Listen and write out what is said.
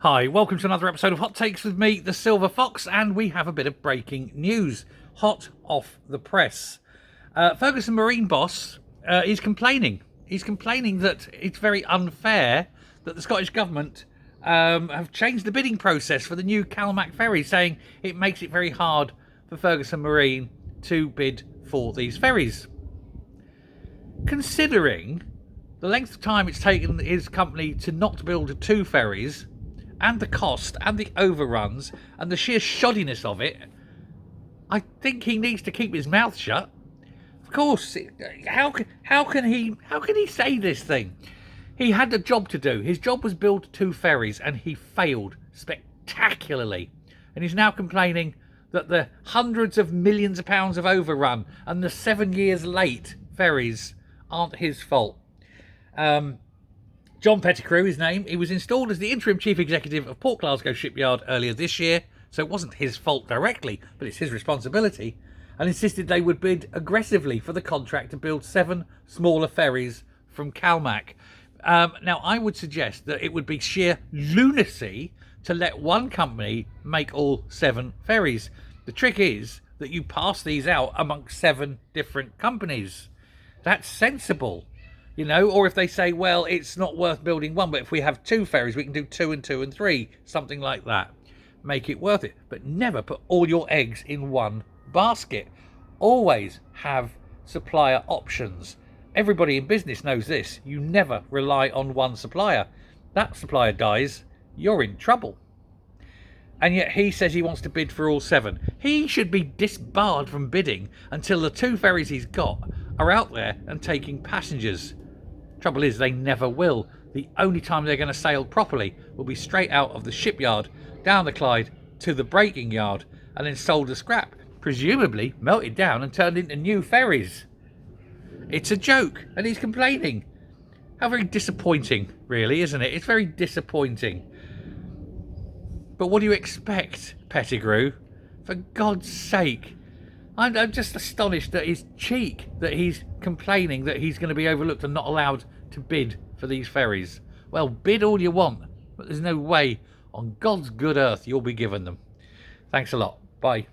Hi, welcome to another episode of Hot Takes with me, the Silver Fox, and we have a bit of breaking news, hot off the press. Fergusson Marine boss is complaining. He's complaining that it's very unfair that the Scottish Government have changed the bidding process for the new Calmac ferry, saying it makes it very hard for Fergusson Marine to bid for these ferries. Considering the length of time it's taken his company to not build two ferries, and the cost, and the overruns, and the sheer shoddiness of it, I think he needs to keep his mouth shut. Of course, how can he say this thing? He had a job to do. His job was build two ferries, and he failed spectacularly. And he's now complaining that the hundreds of millions of pounds of overrun and the 7 years late ferries aren't his fault. John Pettigrew, his name, he was installed as the interim chief executive of Port Glasgow Shipyard earlier this year, so it wasn't his fault directly, but it's his responsibility, and insisted they would bid aggressively for the contract to build 7 smaller ferries from Calmac. Now, I would suggest that it would be sheer lunacy to let one company make all 7 ferries. The trick is that you pass these out amongst 7 different companies. That's sensible. You know, or if they say, well, it's not worth building one, but if we have 2 ferries, we can do 2 and 2 and 3, something like that. Make it worth it. But never put all your eggs in one basket. Always have supplier options. Everybody in business knows this. You never rely on one supplier. That supplier dies, you're in trouble. And yet he says he wants to bid for all 7. He should be disbarred from bidding until the 2 ferries he's got are out there and taking passengers. Trouble is, they never will. The only time they're going to sail properly will be straight out of the shipyard, down the Clyde to the breaking yard, and then sold as scrap, presumably melted down and turned into new ferries. It's a joke, and he's complaining. How very disappointing, really, isn't it? It's very disappointing. But what do you expect, Pettigrew? For God's sake. I'm just astonished at his cheek, that he's complaining that he's going to be overlooked and not allowed to bid for these ferries. Well, bid all you want, but there's no way on God's good earth you'll be given them. Thanks a lot. Bye.